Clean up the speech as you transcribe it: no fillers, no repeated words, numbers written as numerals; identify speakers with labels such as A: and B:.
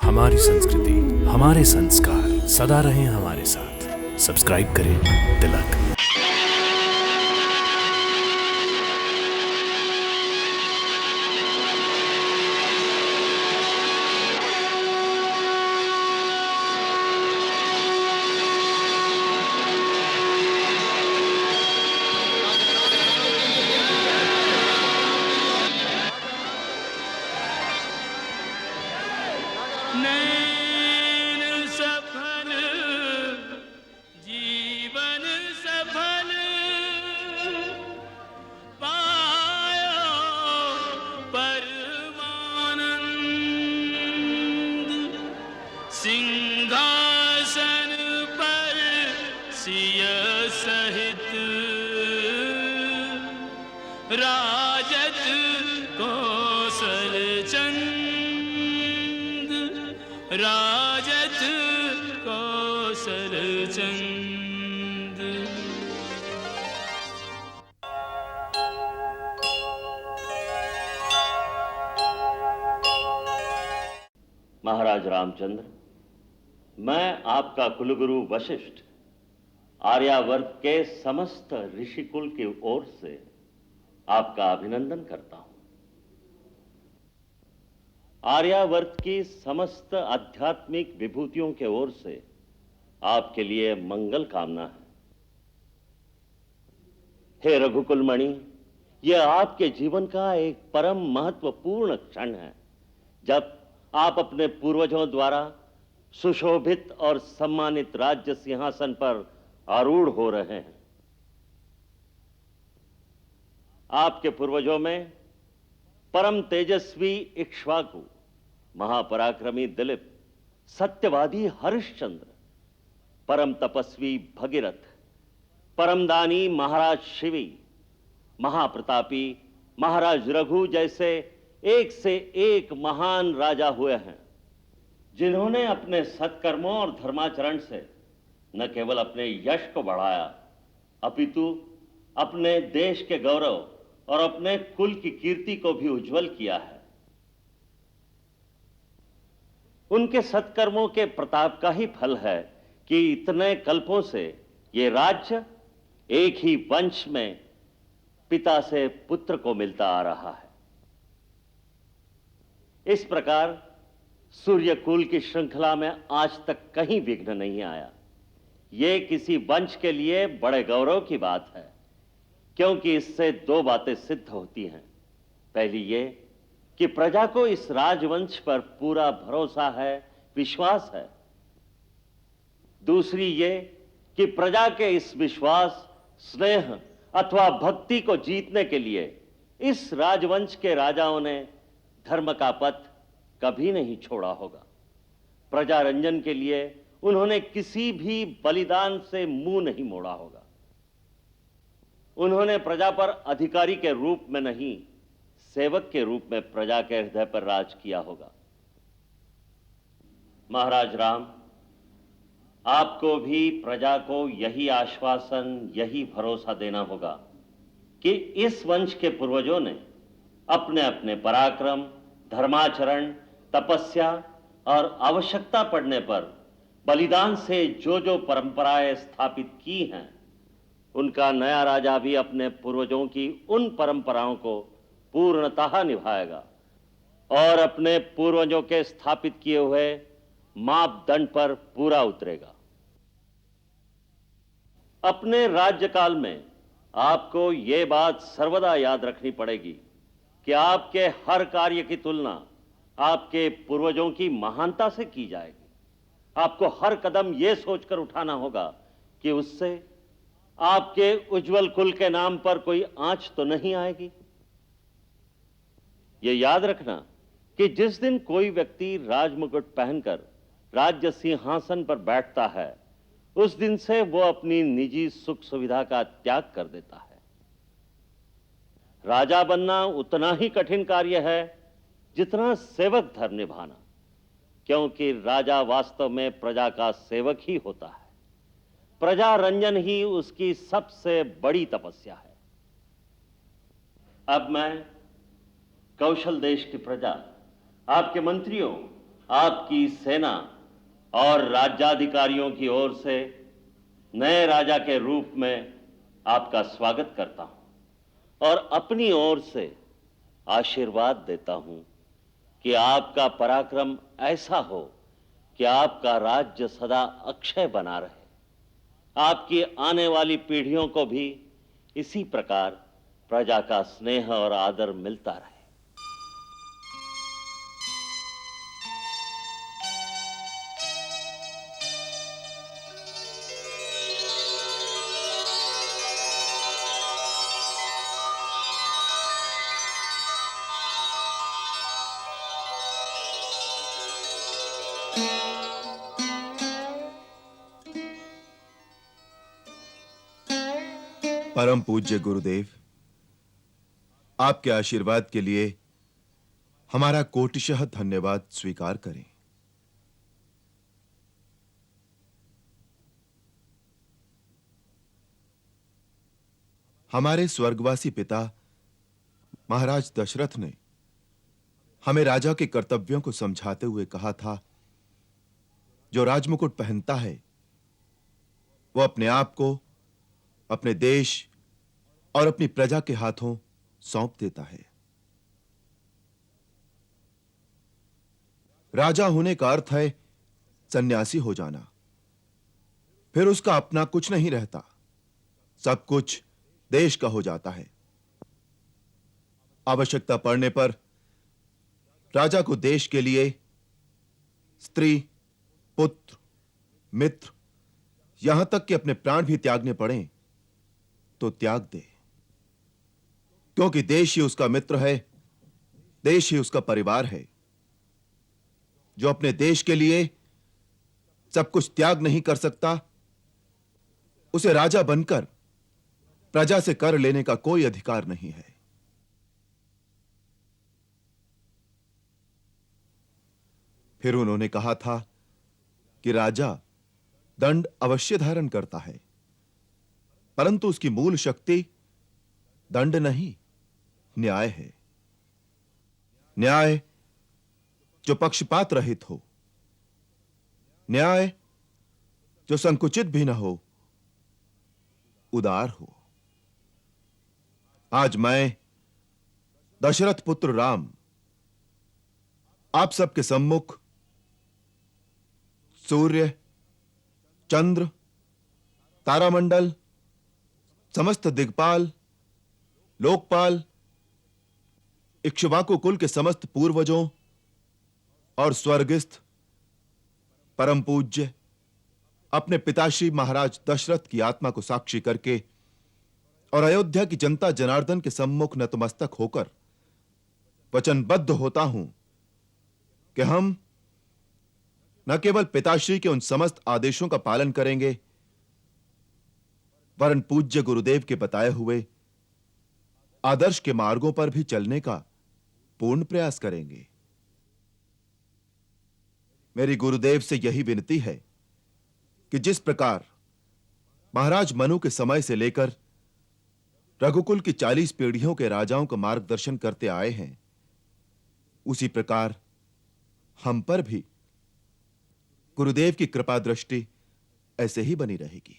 A: हमारी संस्कृति, हमारे संस्कार सदा रहें हमारे साथ। सब्सक्राइब करें तिलक।
B: नैन सफल जीवन सफल पायो परमानंद सिंहासन पर सिय सहित राजत कौशल चंद राजत कौशल चंद।
C: महाराज रामचंद्र, मैं आपका कुलगुरु वशिष्ठ आर्यावर्त के समस्त ऋषिकुल की ओर से आपका अभिनंदन करता हूं। आर्यावर्त की समस्त आध्यात्मिक विभूतियों के ओर से आपके लिए मंगल कामना है। हे रघुकुलमणि, यह आपके जीवन का एक परम महत्वपूर्ण क्षण है, जब आप अपने पूर्वजों द्वारा सुशोभित और सम्मानित राज्य सिंहासन पर आरूढ़ हो रहे हैं। आपके पूर्वजों में परम तेजस्वी इक्ष्वाकु, महापराक्रमी दिलीप, सत्यवादी हरिश्चंद्र, परम तपस्वी भगीरथ, परमदानी महाराज शिवी, महाप्रतापी महाराज रघु जैसे एक से एक महान राजा हुए हैं, जिन्होंने अपने सत्कर्मों और धर्माचरण से न केवल अपने यश को बढ़ाया, अपितु अपने देश के गौरव और अपने कुल की कीर्ति को भी उज्जवल किया है। उनके सत्कर्मों के प्रताप का ही फल है कि इतने कल्पों से ये राज्य एक ही वंश में पिता से पुत्र को मिलता आ रहा है। इस प्रकार सूर्यकुल की श्रृंखला में आज तक कहीं विघ्न नहीं आया। ये किसी वंश के लिए बड़े गौरव की बात है, क्योंकि इससे दो बातें सिद्ध होती हैं। पहली ये कि प्रजा को इस राजवंश पर पूरा भरोसा है, विश्वास है। दूसरी ये कि प्रजा के इस विश्वास, स्नेह अथवा भक्ति को जीतने के लिए इस राजवंश के राजाओं ने धर्म का पथ कभी नहीं छोड़ा होगा। प्रजा रंजन के लिए उन्होंने किसी भी बलिदान से मुंह नहीं मोड़ा होगा। उन्होंने प्रजा पर अधिकारी के रूप में नहीं, सेवक के रूप में प्रजा के हृदय पर राज किया होगा। महाराज राम, आपको भी प्रजा को यही आश्वासन, यही भरोसा देना होगा कि इस वंश के पूर्वजों ने अपने अपने पराक्रम, धर्माचरण, तपस्या और आवश्यकता पड़ने पर बलिदान से जो जो परंपराएं स्थापित की हैं, उनका नया राजा भी अपने पूर्वजों की उन परंपराओं को पूर्णतः निभाएगा और अपने पूर्वजों के स्थापित किए हुए मापदंड पर पूरा उतरेगा। अपने राज्यकाल में आपको यह बात सर्वदा याद रखनी पड़ेगी कि आपके हर कार्य की तुलना आपके पूर्वजों की महानता से की जाएगी। आपको हर कदम यह सोचकर उठाना होगा कि उससे आपके उज्जवल कुल के नाम पर कोई आंच तो नहीं आएगी। यह याद रखना कि जिस दिन कोई व्यक्ति राजमुकुट पहनकर राज्य सिंहासन पर बैठता है, उस दिन से वो अपनी निजी सुख सुविधा का त्याग कर देता है। राजा बनना उतना ही कठिन कार्य है जितना सेवक धर्म निभाना, क्योंकि राजा वास्तव में प्रजा का सेवक ही होता है। प्रजा रंजन ही उसकी सबसे बड़ी तपस्या है। अब मैं कौशल देश की प्रजा, आपके मंत्रियों आपकी सेना और राज्याधिकारियों की ओर से नए राजा के रूप में आपका स्वागत करता हूं और अपनी ओर से आशीर्वाद देता हूं कि आपका पराक्रम ऐसा हो कि आपका राज्य सदा अक्षय बना रहे, आपकी आने वाली पीढ़ियों को भी इसी प्रकार प्रजा का स्नेह और आदर मिलता रहे।
D: परम पूज्य गुरुदेव, आपके आशीर्वाद के लिए हमारा कोटिशः धन्यवाद स्वीकार करें। हमारे स्वर्गवासी पिता महाराज दशरथ ने हमें राजा के कर्तव्यों को समझाते हुए कहा था, जो राजमुकुट पहनता है वो अपने आप को अपने देश और अपनी प्रजा के हाथों सौंप देता है। राजा होने का अर्थ है सन्यासी हो जाना। फिर उसका अपना कुछ नहीं रहता, सब कुछ देश का हो जाता है। आवश्यकता पड़ने पर राजा को देश के लिए स्त्री, पुत्र, मित्र, यहां तक कि अपने प्राण भी त्यागने पड़ें तो त्याग दे, क्योंकि देश ही उसका मित्र है, देश ही उसका परिवार है। जो अपने देश के लिए सब कुछ त्याग नहीं कर सकता, उसे राजा बनकर प्रजा से कर लेने का कोई अधिकार नहीं है। फिर उन्होंने कहा था कि राजा दंड अवश्य धारण करता है, परंतु उसकी मूल शक्ति दंड नहीं, न्याय है। न्याय जो पक्षपात रहित हो, न्याय जो संकुचित भी न हो, उदार हो। आज मैं दशरथ पुत्र राम आप सबके सम्मुख सूर्य, चंद्र, तारामंडल, समस्त दिग्पाल, लोकपाल, इक्ष्वाकु कुल के समस्त पूर्वजों और स्वर्गस्थ परम पूज्य अपने पिताश्री महाराज दशरथ की आत्मा को साक्षी करके और अयोध्या की जनता जनार्दन के सम्मुख नतमस्तक होकर वचनबद्ध होता हूं कि हम न केवल पिताश्री के उन समस्त आदेशों का पालन करेंगे, वरन पूज्य गुरुदेव के बताए हुए आदर्श के मार्गों पर भी चलने का पूर्ण प्रयास करेंगे। मेरी गुरुदेव से यही विनती है कि जिस प्रकार महाराज मनु के समय से लेकर रघुकुल की 40 पीढ़ियों के राजाओं का मार्गदर्शन करते आए हैं, उसी प्रकार हम पर भी गुरुदेव की कृपा दृष्टि ऐसे ही बनी रहेगी।